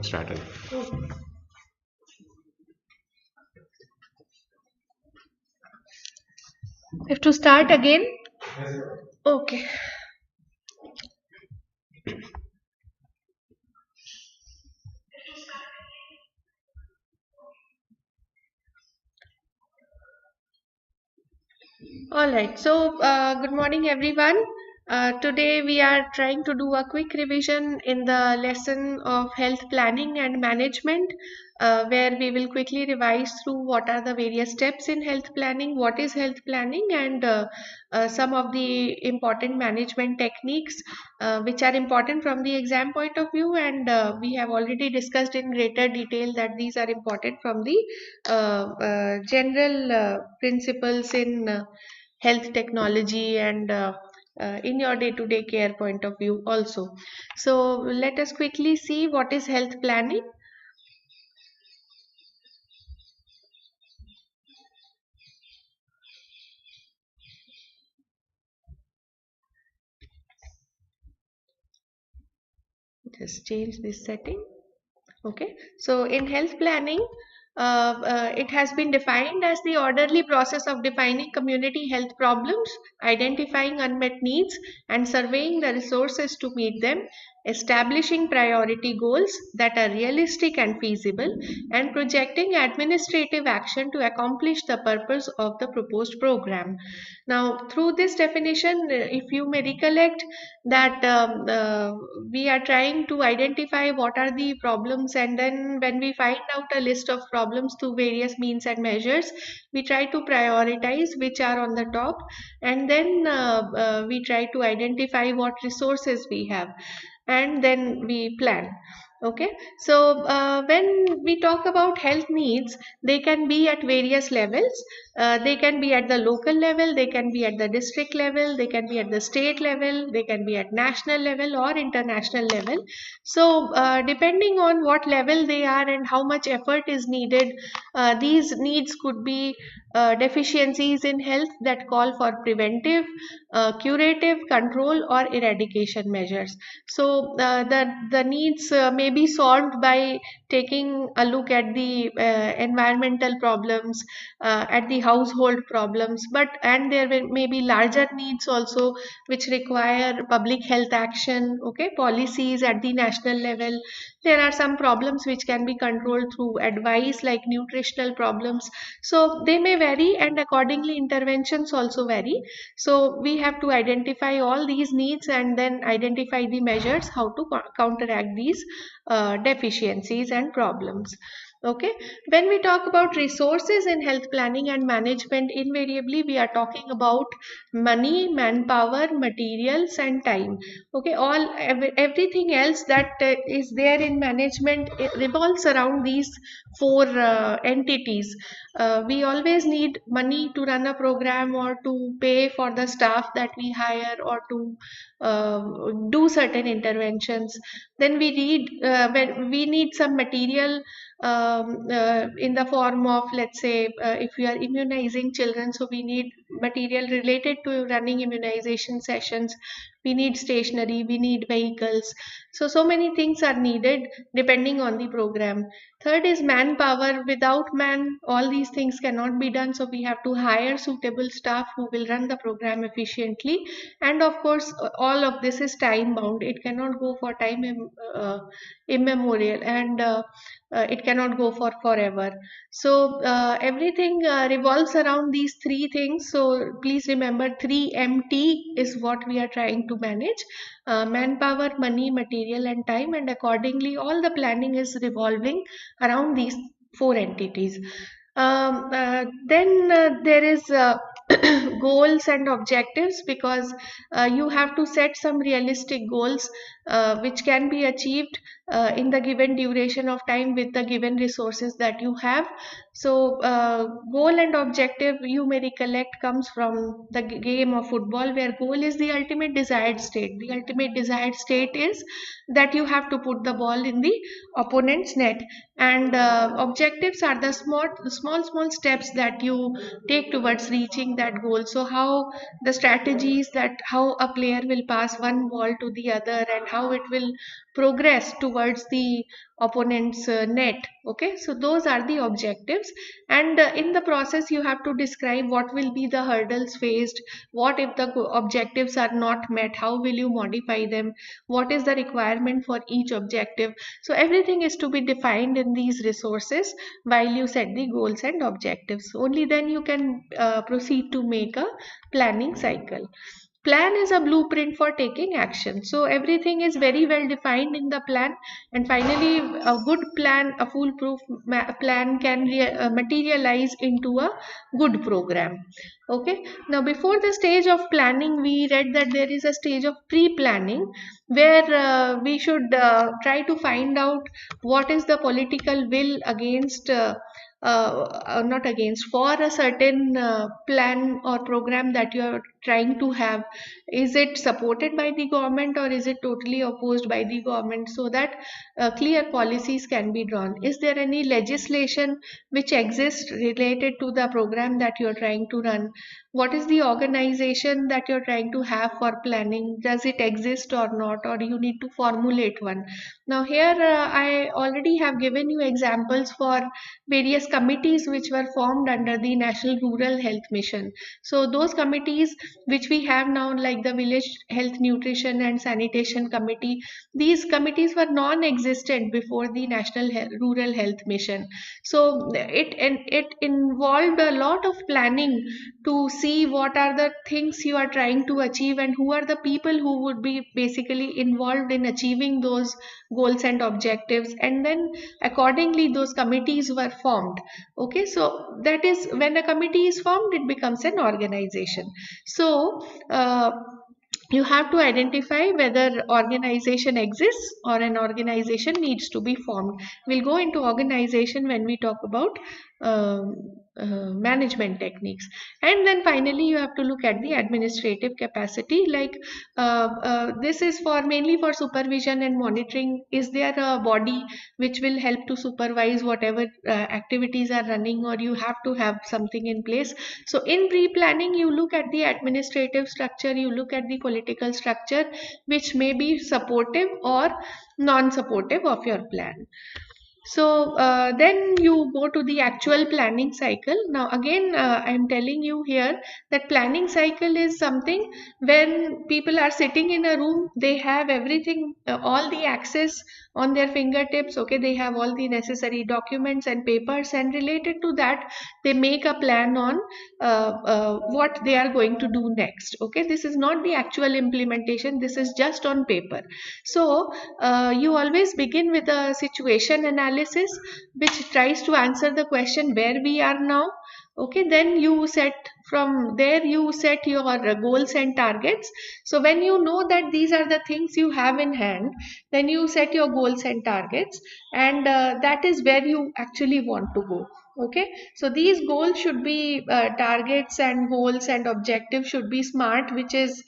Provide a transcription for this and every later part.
Let's start it. Have to start again? Okay. All right. So, good morning, everyone. Today we are trying to do a quick revision in the lesson of health planning and management, where we will quickly revise through what are the various steps in health planning, what is health planning, and some of the important management techniques which are important from the exam point of view. And we have already discussed in greater detail that these are important from the general principles in health technology and in your day-to-day care point of view also. So let us quickly see what is health planning. Just change this setting. Okay, so in health planning, it has been defined as the orderly process of defining community health problems, identifying unmet needs, and surveying the resources to meet them, establishing priority goals that are realistic and feasible, and projecting administrative action to accomplish the purpose of the proposed program. Now, through this definition, if you may recollect that we are trying to identify what are the problems, and then when we find out a list of problems through various means and measures, we try to prioritize which are on the top, and then we try to identify what resources we have, and then we plan. Okay, so when we talk about health needs, they can be at various levels. They can be at the local level, they can be at the district level, they can be at the state level, they can be at national level or international level. So depending on what level they are and how much effort is needed, these needs could be deficiencies in health that call for preventive, curative, control, or eradication measures. So the needs may be solved by taking a look at the environmental problems, at the household problems, but and there may be larger needs also which require public health action. Okay, policies at the national level. There are some problems which can be controlled through advice, like nutritional problems. So they may vary, and accordingly interventions also vary. So we have to identify all these needs and then identify the measures how to counteract these deficiencies and problems. Okay, when we talk about resources in health planning and management, invariably we are talking about money, manpower, materials, and time. Okay, everything else that is there in management, it revolves around these four entities. We always need money to run a program, or to pay for the staff that we hire, or to do certain interventions. Then we need when we need some material in the form of, let's say, if we are immunizing children, so we need material related to running immunization sessions. We need stationery, we need vehicles. So many things are needed depending on the program. Third is manpower. Without man, all these things cannot be done. So we have to hire suitable staff who will run the program efficiently. And of course, all of this is time bound. It cannot go for time immemorial, and it cannot go for forever. So everything revolves around these three things. So please remember, 3MT is what we are trying to manage: manpower, money, material, and time. And accordingly, all the planning is revolving around these four entities. Then there is goals and objectives, because you have to set some realistic goals which can be achieved in the given duration of time with the given resources that you have. So goal and objective, you may recollect, comes from the game of football, where goal is the ultimate desired state. The ultimate desired state is that you have to put the ball in the opponent's net, and objectives are the small steps that you take towards reaching that goal. So how the strategies, that how a player will pass one ball to the other, and how how it will progress towards the opponent's net. Okay, so those are the objectives, and in the process you have to describe what will be the hurdles faced, what if the objectives are not met, how will you modify them, what is the requirement for each objective. So everything is to be defined in these resources while you set the goals and objectives. Only then you can proceed to make a planning cycle. Plan is a blueprint for taking action. So everything is very well defined in the plan, and finally a good plan, a foolproof plan can materialize into a good program. Okay, now before the stage of planning, we read that there is a stage of pre-planning where we should try to find out what is the political will against not against, for a certain plan or program that you are trying to have. Is it supported by the government or is it totally opposed by the government, so that clear policies can be drawn. Is there any legislation which exists related to the program that you are trying to run? What is the organization that you're trying to have for planning? Does it exist or not, or you need to formulate one? Now here I already have given you examples for various committees which were formed under the National Rural Health Mission. So those committees which we have now, like the Village Health Nutrition and Sanitation Committee, these committees were non-existent before the Rural Health Mission. So it involved a lot of planning to see what are the things you are trying to achieve and who are the people who would be basically involved in achieving those goals and objectives, and then accordingly those committees were formed. Okay, so that is, when a committee is formed, it becomes an organization. So you have to identify whether organization exists or an organization needs to be formed. We'll go into organization when we talk about management techniques. And then finally you have to look at the administrative capacity, like this is for mainly for supervision and monitoring. Is there a body which will help to supervise whatever activities are running, or you have to have something in place? So in pre-planning you look at the administrative structure, you look at the political structure which may be supportive or non-supportive of your plan. So then you go to the actual planning cycle. Now again I am telling you here that planning cycle is something when people are sitting in a room, they have everything, all the access on their fingertips. Okay, they have all the necessary documents and papers, and related to that they make a plan on what they are going to do next. Okay, this is not the actual implementation, this is just on paper. So you always begin with a situation analysis which tries to answer the question where we are now. Okay, then you set, from there you set your goals and targets. So when you know that these are the things you have in hand, then you set your goals and targets, and that is where you actually want to go. Okay, so these goals should be targets and goals and objectives should be SMART, which is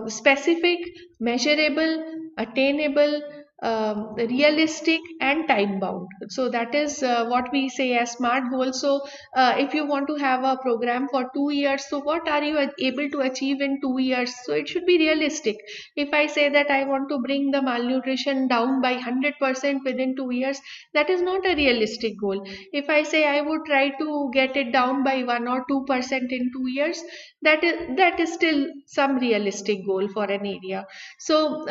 specific, measurable, attainable, realistic and time bound. So that is what we say as SMART goals. So if you want to have a program for 2 years, so what are you able to achieve in 2 years? So it should be realistic. If I say that I want to bring the malnutrition down by 100% within 2 years, that is not a realistic goal. If I say I would try to get it down by 1 or 2% in 2 years, that is still some realistic goal for an area. So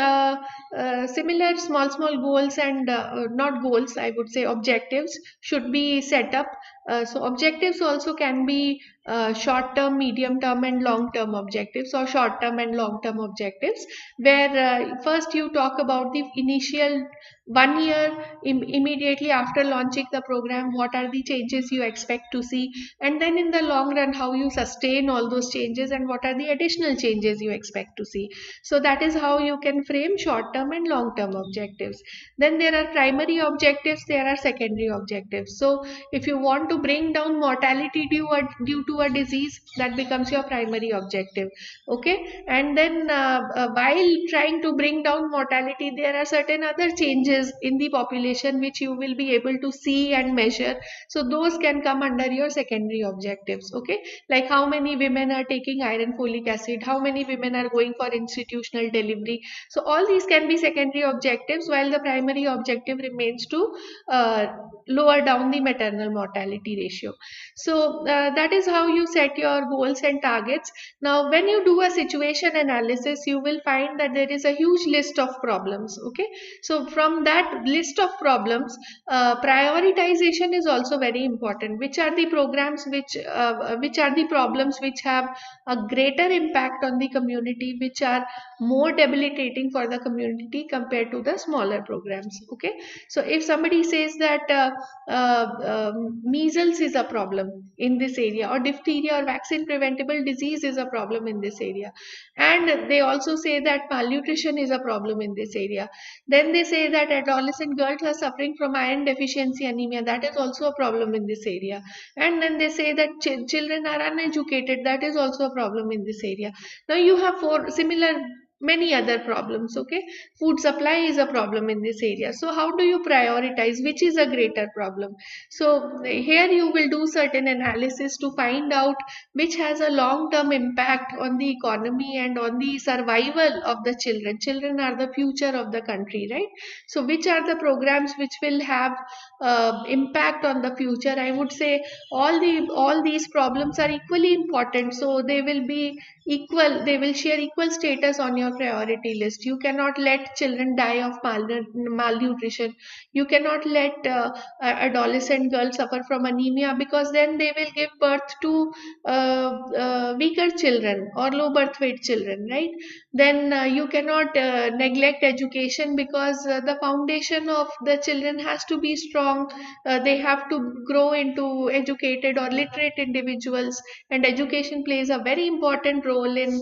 similar small goals and not goals, I would say objectives should be set up. So objectives also can be short term, medium term and long term objectives, or short term and long term objectives, where first you talk about the initial 1 year, immediately after launching the program, what are the changes you expect to see, and then in the long run how you sustain all those changes and what are the additional changes you expect to see. So that is how you can frame short term and long term objectives. Then there are primary objectives, there are secondary objectives. So if you want to bring down mortality due to to a disease, that becomes your primary objective. Okay, and then while trying to bring down mortality, there are certain other changes in the population which you will be able to see and measure. So those can come under your secondary objectives. Okay, like how many women are taking iron folic acid, how many women are going for institutional delivery. So all these can be secondary objectives, while the primary objective remains to uh, lower down the maternal mortality ratio. So that is how you set your goals and targets. Now when you do a situation analysis, you will find that there is a huge list of problems. Okay, so from that list of problems, prioritization is also very important. Which are the programs which are the problems which have a greater impact on the community, which are more debilitating for the community compared to the smaller programs. Okay, so if somebody says that measles is a problem in this area, or diphtheria or vaccine preventable disease is a problem in this area, and they also say that malnutrition is a problem in this area, then they say that adolescent girls are suffering from iron deficiency anemia, that is also a problem in this area, and then they say that children are uneducated, that is also a problem in this area. Now you have four similar many other problems. Okay, food supply is a problem in this area. So how do you prioritize which is a greater problem? So here you will do certain analysis to find out which has a long term impact on the economy and on the survival of the children. Children are the future of the country, right? So which are the programs which will have impact on the future? I would say all these problems are equally important, so they will be equal, they will share equal status on your priority list. You cannot let children die of malnutrition, you cannot let adolescent girls suffer from anemia, because then they will give birth to weaker children or low birth weight children, right? Then you cannot neglect education, because the foundation of the children has to be strong. They have to grow into educated or literate individuals, and education plays a very important role in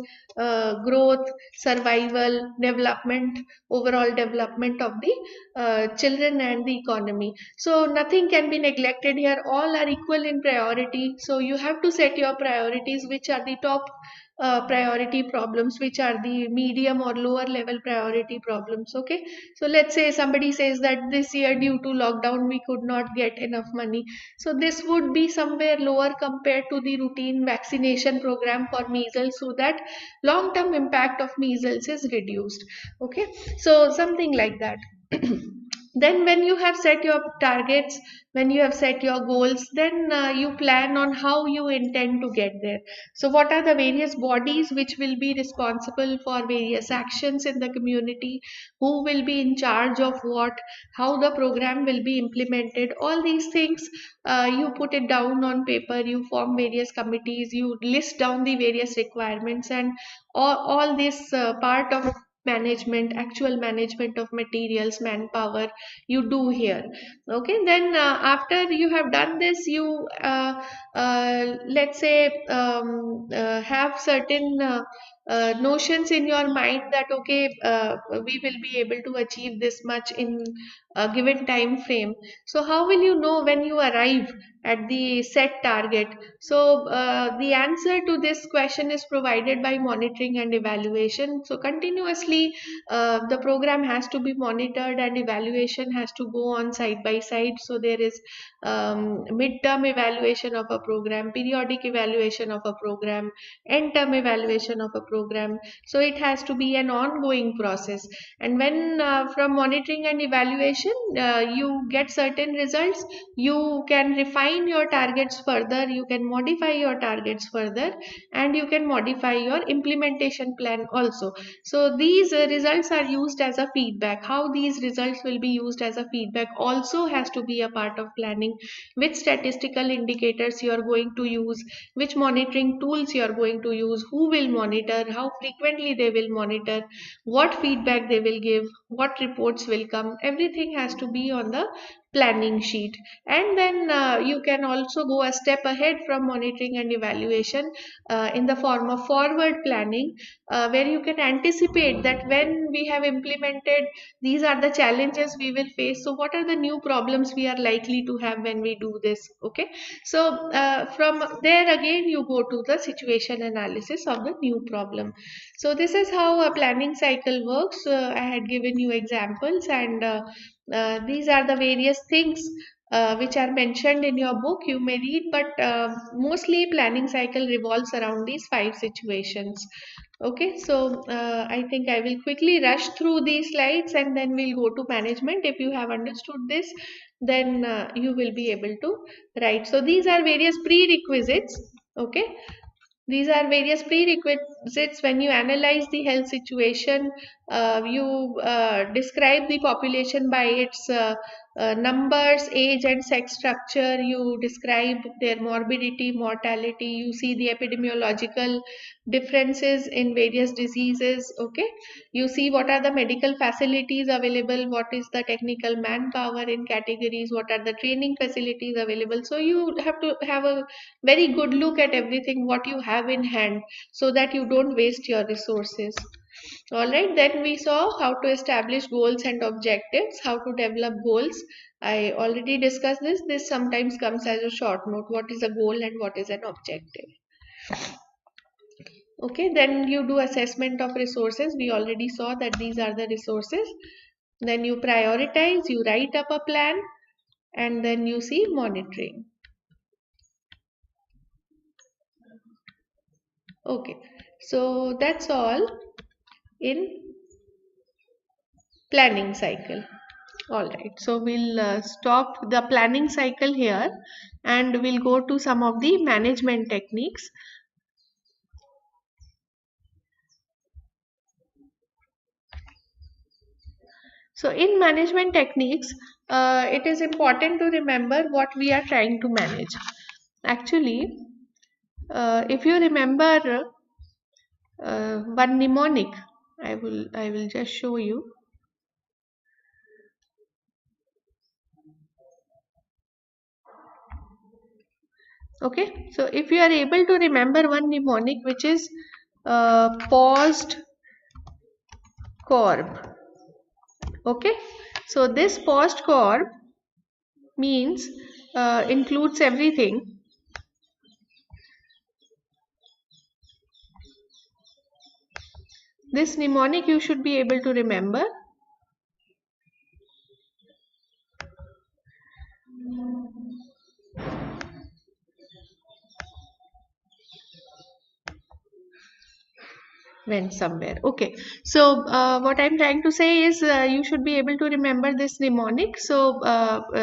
growth, survival, development, overall development of the children and the economy. So nothing can be neglected here, all are equal in priority. So you have to set your priorities, which are the top priority problems, which are the medium or lower level priority problems. Okay, so let's say somebody says that this year due to lockdown we could not get enough money, so this would be somewhere lower compared to the routine vaccination program for measles, so that long term impact of measles is reduced. Okay, so something like that. Then when you have set your targets, when you have set your goals, then you plan on how you intend to get there. So what are the various bodies which will be responsible for various actions in the community, who will be in charge of what, how the program will be implemented, all these things you put it down on paper, you form various committees, you list down the various requirements, and all this part of management, actual management of materials, manpower, you do here. Okay, then after you have done this, you let's say have certain notions in your mind that okay, we will be able to achieve this much in a given time frame. So how will you know when you arrive at the set target? So the answer to this question is provided by monitoring and evaluation. So continuously the program has to be monitored and evaluation has to go on side by side. So there is mid-term evaluation of a program, periodic evaluation of a program, end-term evaluation of a program. So it has to be an ongoing process. And when from monitoring and evaluation you get certain results, you can refine your targets further, you can modify your targets further, and you can modify your implementation plan also. So these results are used as a feedback. How these results will be used as a feedback also has to be a part of planning. Which statistical indicators you are going to use, which monitoring tools you are going to use, who will monitor, how frequently they will monitor, what feedback they will give, what reports will come, everything has to be on the planning sheet. And then you can also go a step ahead from monitoring and evaluation in the form of forward planning, where you can anticipate that when we have implemented, these are the challenges we will face, so what are the new problems we are likely to have when we do this. Okay, so from there again you go to the situation analysis of the new problem. So this is how a planning cycle works. I had given you examples, and these are the various things which are mentioned in your book. You may read, but mostly planning cycle revolves around these 5 situations. Okay, so I think I will quickly rush through these slides and then we'll go to management. If you have understood this, then you will be able to write. So these are various prerequisites. Okay, these are various prerequisites when you analyze the health situation. You describe the population by its numbers, age, and sex structure. You describe their morbidity, mortality. You see the epidemiological differences in various diseases. Okay, you see what are the medical facilities available, what is the technical manpower in categories, what are the training facilities available. So you have to have a very good look at everything what you have in hand, so that you don't waste your resources. All right, then we saw how to establish goals and objectives, how to develop goals. I already discussed this. This sometimes comes as a short note, what is a goal and what is an objective. Okay, then you do assessment of resources. We already saw that these are the resources. Then you prioritize, you write up a plan, and then you see monitoring. Okay, so that's all in planning cycle. All right, so we'll stop the planning cycle here and we'll go to some of the management techniques. So in management techniques, it is important to remember what we are trying to manage. Actually, if you remember one mnemonic, I will just show you. Okay, so if you are able to remember one mnemonic, which is paused corb. Okay, so this paused corb means includes everything. This mnemonic you should be able to remember. Went somewhere. Okay, so what I'm trying to say is you should be able to remember this mnemonic. So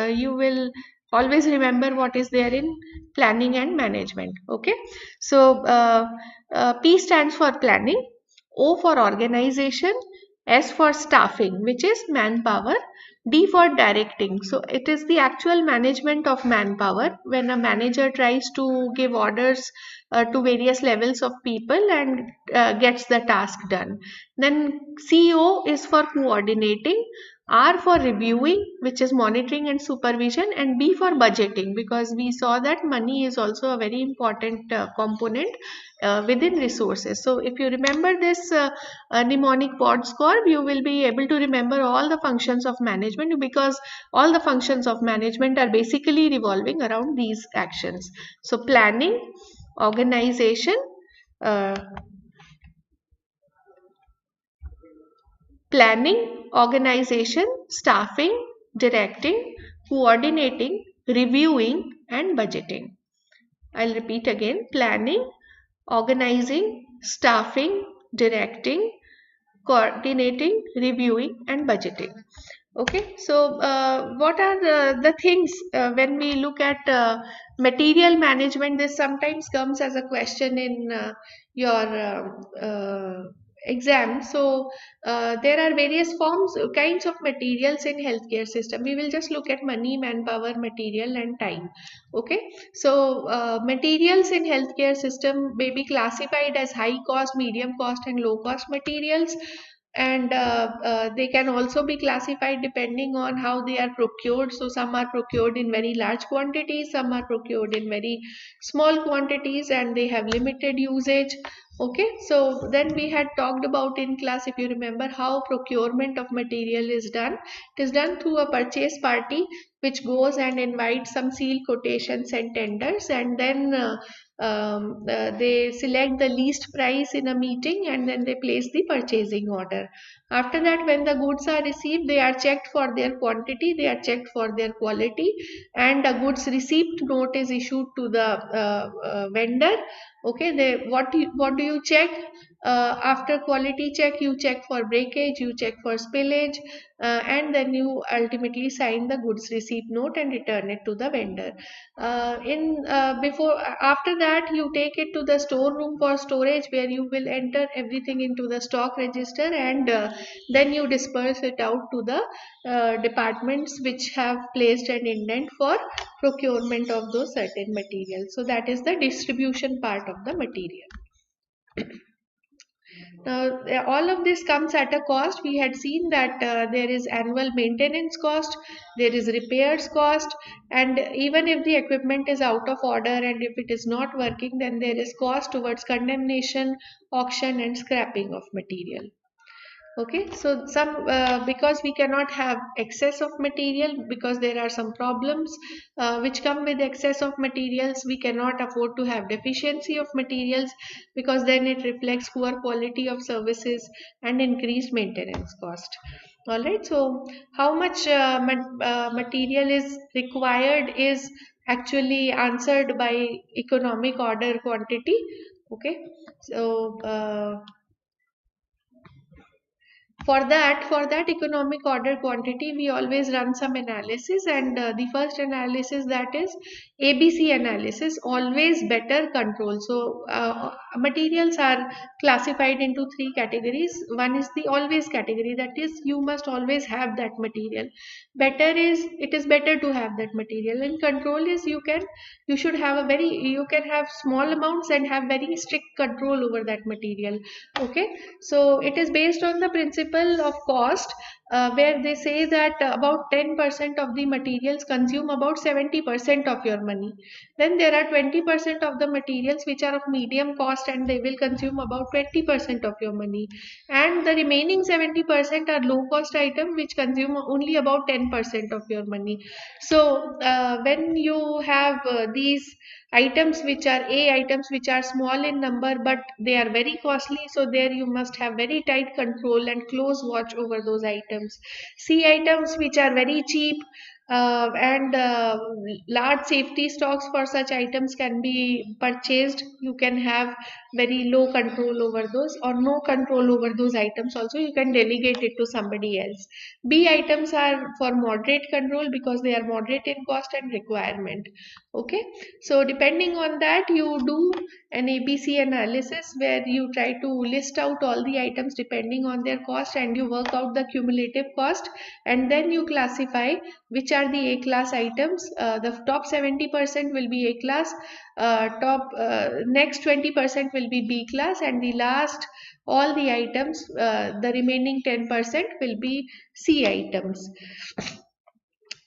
you will always remember what is there in planning and management. Okay, so P stands for planning, O for organization, S for staffing, which is manpower, D for directing. So it is the actual management of manpower when a manager tries to give orders to various levels of people and gets the task done. Then CO is for coordinating, R for reviewing, which is monitoring and supervision, and B for budgeting, because we saw that money is also a very important component within resources. So if you remember this mnemonic pod score, you will be able to remember all the functions of management, because all the functions of management are basically revolving around these actions. So planning, organization, uh, staffing, directing, coordinating, reviewing, and budgeting. I'll repeat again: planning, organizing, staffing, directing, coordinating, reviewing, and budgeting. Okay, so what are the things when we look at material management? This sometimes comes as a question in your exam. So there are various kinds of materials in healthcare system. We will just look at money, manpower, material, and time. Okay, so materials in healthcare system may be classified as high cost, medium cost, and low cost materials. and they can also be classified depending on how they are procured. So some are procured in very large quantities, some are procured in very small quantities, and they have limited usage. Okay, so then we had talked about in class, if you remember, how procurement of material is done. It is done through a purchase party which goes and invites some sealed quotations and tenders, and then they select the least price in a meeting, and then they place the purchasing order. After that, when the goods are received, they are checked for their quantity, they are checked for their quality, and a goods receipt note is issued to the vendor. Okay, what do you check? After quality check, you check for breakage, you check for spillage, and then you ultimately sign the goods receipt note and return it to the vendor. In before After that, you take it to the storeroom for storage, where you will enter everything into the stock register, and then you disperse it out to the departments which have placed an indent for procurement of those certain materials. So that is the distribution part of the material. All of this comes at a cost. We had seen that there is annual maintenance cost, there is repairs cost, and even if the equipment is out of order and if it is not working, then there is cost towards condemnation, auction, and scrapping of material. Okay, so some because we cannot have excess of material, because there are some problems which come with excess of materials. We cannot afford to have deficiency of materials, because then it reflects poor quality of services and increased maintenance cost. All right, so how much material is required is actually answered by economic order quantity. Okay, so for that economic order quantity, we always run some analysis, and the first analysis, that is ABC analysis, always better control. So materials are classified into three categories. One is the always category, that is you must always have that material. Better is, it is better to have that material, and control is you should have you can have small amounts and have very strict control over that material. Okay, so it is based on the principle of cost, where they say that about 10% of the materials consume about 70% of your money. Then there are 20% of the materials which are of medium cost, and they will consume about 20% of your money. And the remaining 70% are low cost items which consume only about 10% of your money. So when you have these items which are A items, which are small in number but they are very costly, so there you must have very tight control and close watch over those items. C items which are very cheap, and large safety stocks for such items can be purchased. You can have very low control over those, or no control over those items also, you can delegate it to somebody else. B items are for moderate control, because they are moderate in cost and requirement. Okay, so depending on that, you do an ABC analysis, where you try to list out all the items depending on their cost, and you work out the cumulative cost, and then you classify which are the A class items. The top 70% will be A class, top next 20% will be B class, and the last, all the items, the remaining 10% will be C items.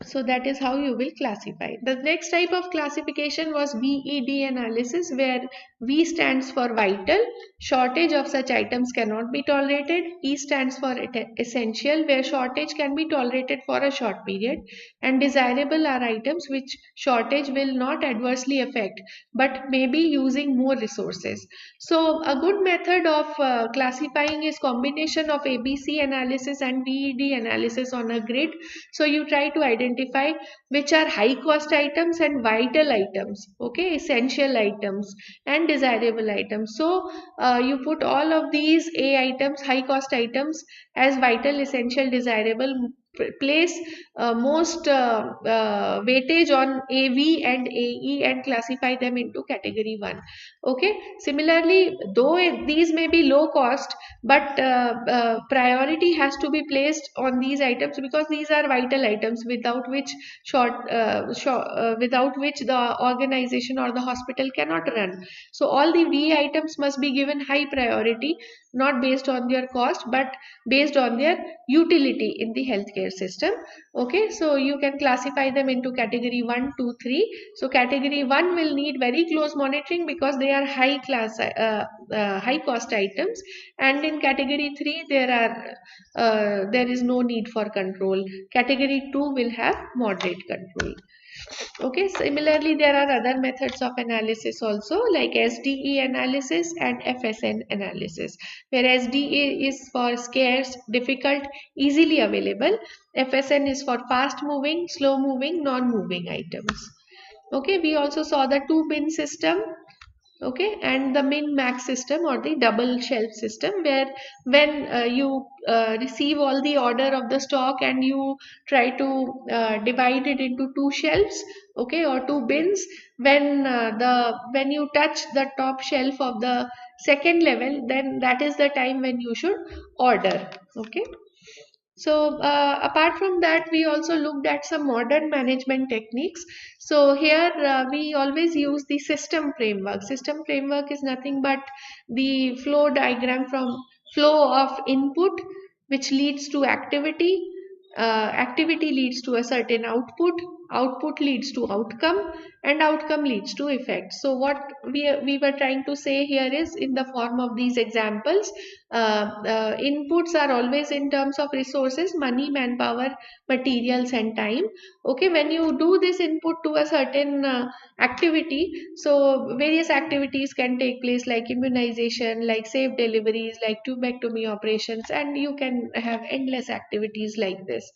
So that is how you will classify. The next type of classification was VED analysis, where V stands for vital, shortage of such items cannot be tolerated. E stands for essential, where shortage can be tolerated for a short period. And desirable are items which shortage will not adversely affect, but may be using more resources. So a good method of classifying is combination of ABC analysis and VED analysis on a grid. So you try to identify which are high cost items and vital items, okay, essential items and desirable items. So you put all of these A items, high cost items, as vital, essential, desirable. Place most weightage on AV and AE and classify them into category 1. Okay, similarly, though these may be low cost, but priority has to be placed on these items because these are vital items without which without which the organization or the hospital cannot run. So all the V items must be given high priority, not based on their cost, but based on their utility in the healthcare system. Okay, so you can classify them into category 1, 2, 3. So category 1 will need very close monitoring because they are high cost items, and in category 3 there is no need for control. Category 2 will have moderate control. Okay, similarly, there are other methods of analysis also, like SDE analysis and FSN analysis, where SDE is for scarce, difficult, easily available. FSN is for fast moving, slow moving, non moving items. Okay, we also saw the two bin system. Okay, and the min max system or the double shelf system, where when you receive all the order of the stock and you try to divide it into two shelves, okay, or two bins, when you touch the top shelf of the second level, then that is the time when you should order. Okay, so apart from that, we also looked at some modern management techniques. So here we always use the system framework. System framework is nothing but the flow diagram from flow of input, which leads to activity. Activity leads to a certain output. Output leads to outcome, and outcome leads to effect. So what we were trying to say here is, in the form of these examples, inputs are always in terms of resources, money, manpower, materials, and time. Okay, when you do this input to a certain activity, so various activities can take place, like immunization, like safe deliveries, like tubectomy operations, and you can have endless activities like this.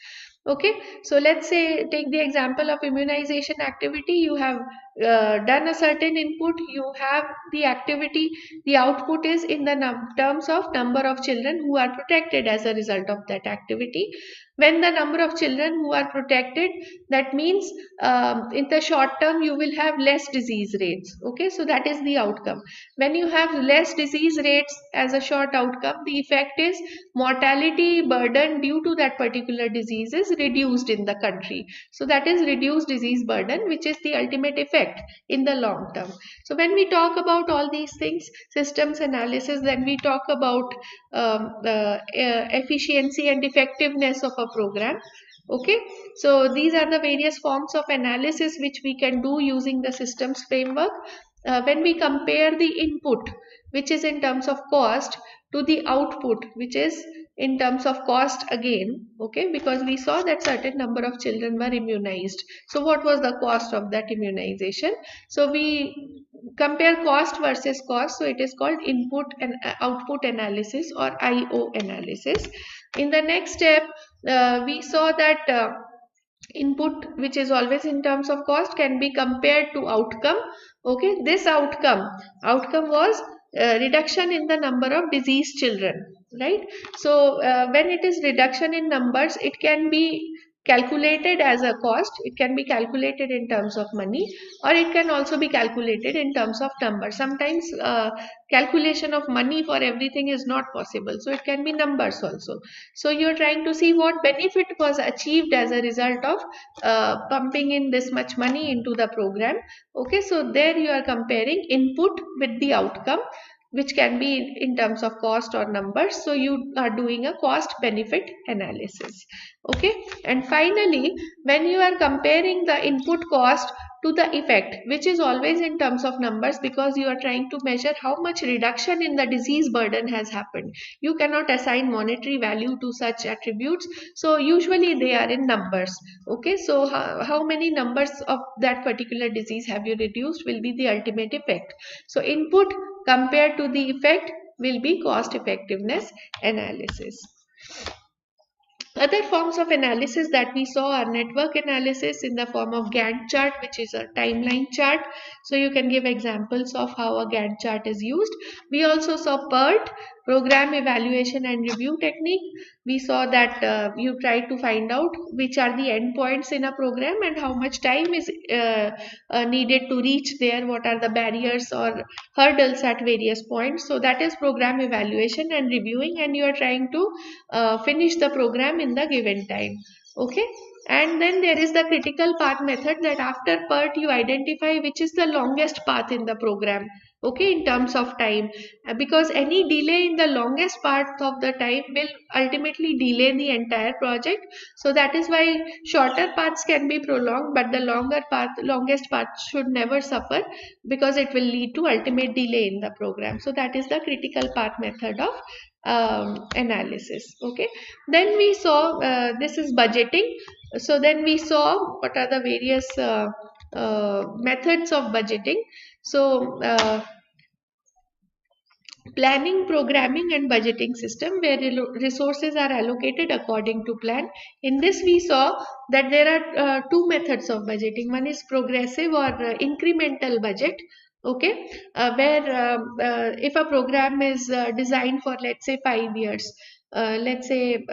Okay, so let's say, take the example of immunization activity. You have done a certain input, you have the activity, the output is in the terms of number of children who are protected as a result of that activity. When the number of children who are protected, that means in the short term you will have less disease rates. Okay, so that is the outcome. When you have less disease rates as a short outcome, the effect is mortality burden due to that particular disease is reduced in the country. So that is reduced disease burden, which is the ultimate effect in the long term. So when we talk about all these things, systems analysis, then we talk about efficiency and effectiveness of a program. Okay, so these are the various forms of analysis which we can do using the systems framework. When we compare the input, which is in terms of cost, to the output, which is in terms of cost again. Okay, because we saw that certain number of children were immunized. So what was the cost of that immunization? So we compare cost versus cost. So it is called input and output analysis, or IO analysis. In the next step, we saw that input, which is always in terms of cost, can be compared to outcome. Okay, this outcome was reduction in the number of diseased children, right? So when it is reduction in numbers, it can be calculated as a cost, it can be calculated in terms of money, or it can also be calculated in terms of numbers. Sometimes calculation of money for everything is not possible, so it can be numbers also. So you're trying to see what benefit was achieved as a result of pumping in this much money into the program. Okay, so there you are comparing input with the outcome, which can be in terms of cost or numbers. So you are doing a cost benefit analysis. Okay, and finally, when you are comparing the input cost to the effect, which is always in terms of numbers, because you are trying to measure how much reduction in the disease burden has happened. You cannot assign monetary value to such attributes, so usually they are in numbers. Okay, so how many numbers of that particular disease have you reduced will be the ultimate effect. So input compared to the effect will be cost effectiveness analysis. Other forms of analysis that we saw are network analysis in the form of Gantt chart, which is a timeline chart. So you can give examples of how a Gantt chart is used. We also saw PERT. program evaluation and review technique, we saw that you try to find out which are the endpoints in a program and how much time is needed to reach there, what are the barriers or hurdles at various points. So that is program evaluation and reviewing, and you are trying to finish the program in the given time. Okay. And then there is the critical path method, that after PERT you identify which is the longest path in the program, okay, in terms of time. Because any delay in the longest part of the time will ultimately delay the entire project. So that is why shorter paths can be prolonged, but the longest path should never suffer, because it will lead to ultimate delay in the program. So that is the critical path method of analysis. Okay. Then we saw this is budgeting. So then we saw what are the various methods of budgeting. So planning, programming and budgeting system, where resources are allocated according to plan. In this we saw that there are two methods of budgeting. One is progressive or incremental budget. Okay. Where if a program is designed for, let's say, 5 years, let's say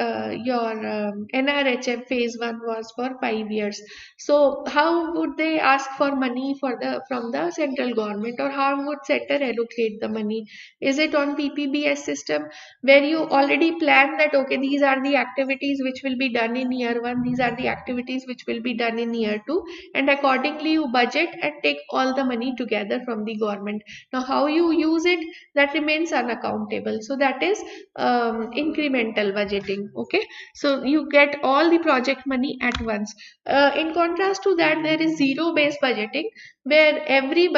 your NRHM phase 1 was for 5 years. So how would they ask for money from the central government, or how would center allocate the money? Is it on PPBS system, where you already plan that, okay, these are the activities which will be done in year 1, these are the activities which will be done in year 2, and accordingly you budget and take all the money together from the government. Now how you use it, that remains unaccountable. So that is incremental budgeting. Okay. So you get all the project money at once. In contrast to that, there is zero based budgeting, where every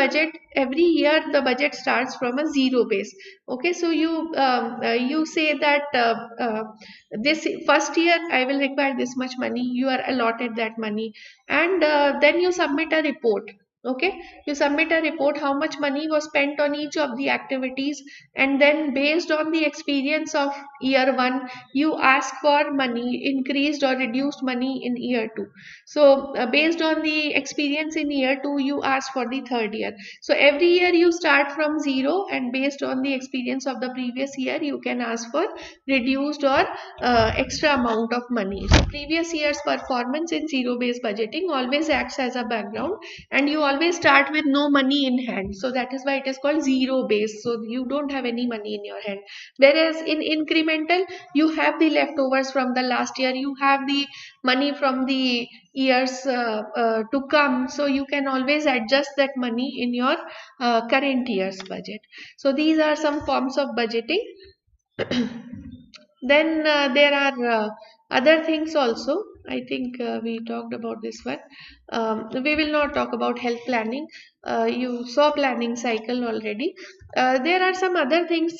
year the budget starts from a zero base. Okay. So you say that this first year I will require this much money, you are allotted that money, and then you submit a report. Okay. You submit a report how much money was spent on each of the activities, and then based on the experience of year 1, you ask for money, increased or reduced money in year 2. So based on the experience in year 2, you ask for the third year. So every year you start from zero, and based on the experience of the previous year, you can ask for reduced or extra amount of money. So previous year's performance in zero based budgeting always acts as a background, and you always start with no money in hand. So that is why it is called zero base. So you don't have any money in your hand. Whereas in incremental, you have the leftovers from the last year, you have the money from the years to come. So you can always adjust that money in your current year's budget. So these are some forms of budgeting. Then there are other things also. I think we talked about this one. We will not talk about health planning. You saw planning cycle already. There are some other things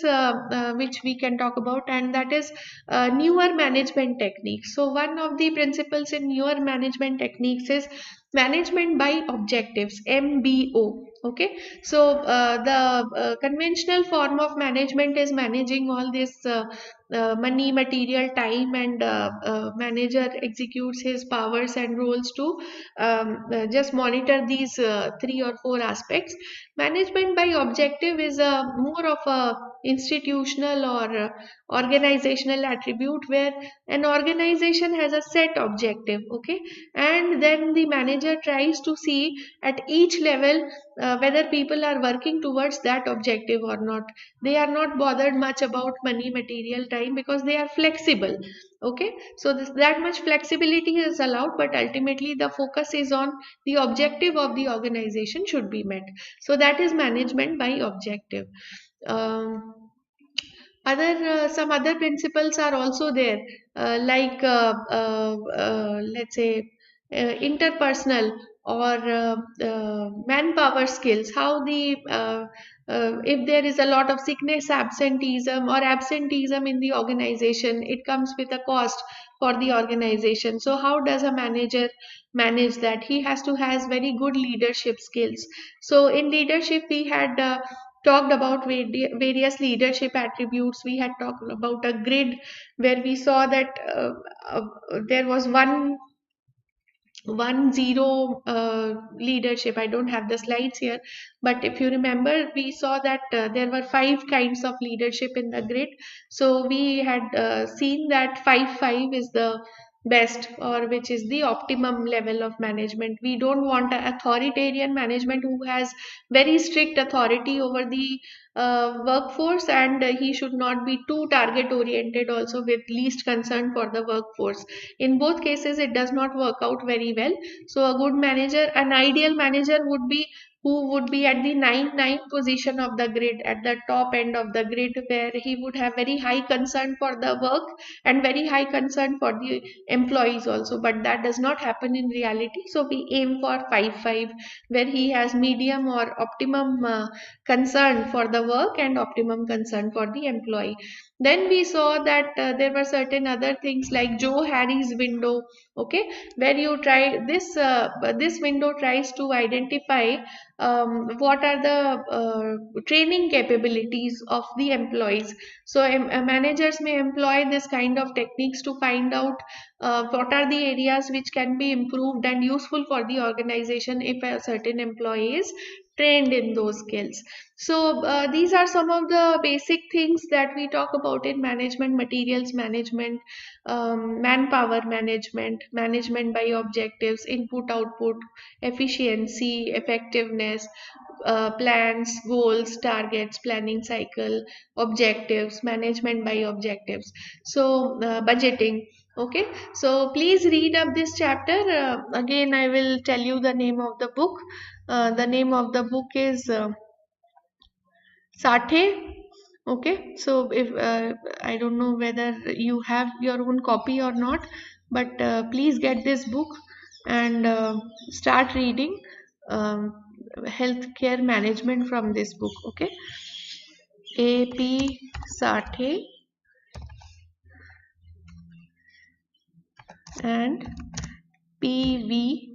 which we can talk about, and that is newer management techniques. So one of the principles in newer management techniques is management by objectives, MBO. Okay. So the conventional form of management is managing all this money, material, time, and manager executes his powers and roles to just monitor these 3 or 4 aspects. Management by objective is a more of a institutional or organizational attribute, where an organization has a set objective. Okay. And then the manager tries to see at each level whether people are working towards that objective or not. They are not bothered much about money, material, time, because they are flexible. Okay. So that much flexibility is allowed, but ultimately the focus is on the objective of the organization should be met. So that is management by objective. um, other Some other principles are also there, like let's say interpersonal or manpower skills, how the if there is a lot of sickness, absenteeism or absenteeism in the organization, it comes with a cost for the organization. So how does a manager manage that? He has to has very good leadership skills. So in leadership we had talked about various leadership attributes. We had talked about a grid, where we saw that there was one 1-0 leadership. I don't have the slides here, but if you remember, we saw that there were 5 kinds of leadership in the grid. So we had seen that 5-5 is the best, or which is the optimum level of management. We don't want an authoritarian management who has very strict authority over the workforce, and he should not be too target oriented also, with least concern for the workforce. In both cases it does not work out very well. So a good manager, an ideal manager would be who would be at the 9 position of the grid, at the top end of the grid, where he would have very high concern for the work and very high concern for the employees also. But that does not happen in reality. So we aim for 5-5, where he has medium or optimum concern for the work and optimum concern for the employee. Then we saw that there were certain other things like Joe Harry's window, okay, where you try this this window tries to identify what are the training capabilities of the employees. So managers may employ this kind of techniques to find out what are the areas which can be improved and useful for the organization if a certain employee is trained in those skills. So these are some of the basic things that we talk about in management: materials management, manpower management, management by objectives, input output, efficiency, effectiveness, plans, goals, targets, planning cycle, objectives, management by objectives. So budgeting. Okay, so please read up this chapter. Again, I will tell you the name of the book. The name of the book is Sathe. Okay, so if I don't know whether you have your own copy or not, but please get this book and start reading healthcare management from this book. Okay, AP Sathe and PV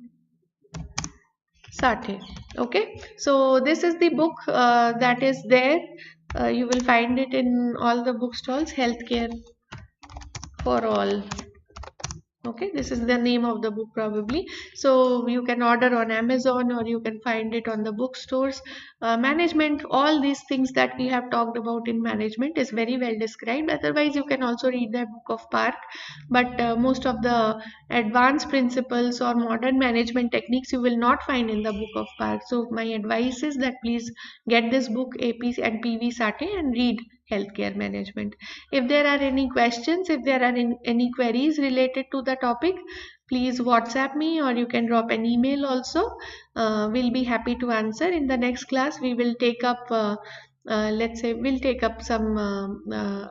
Sathe. Okay, so this is the book that is there. You will find it in all the bookstores. Healthcare for all. Okay, this is the name of the book probably. So you can order on Amazon, or you can find it on the bookstores. Management, all these things that we have talked about in management is very well described. Otherwise, you can also read the book of Park. But most of the advanced principles or modern management techniques you will not find in the book of Park. So my advice is that please get this book, AP and PV Sathe, and read healthcare management. If there are any questions, if there are any queries related to the topic, please WhatsApp me, or you can drop an email also. We'll be happy to answer. In the next class, we will take up, let's say, we'll take up some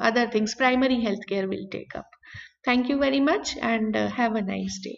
other things. Primary healthcare will take up. Thank you very much, and have a nice day.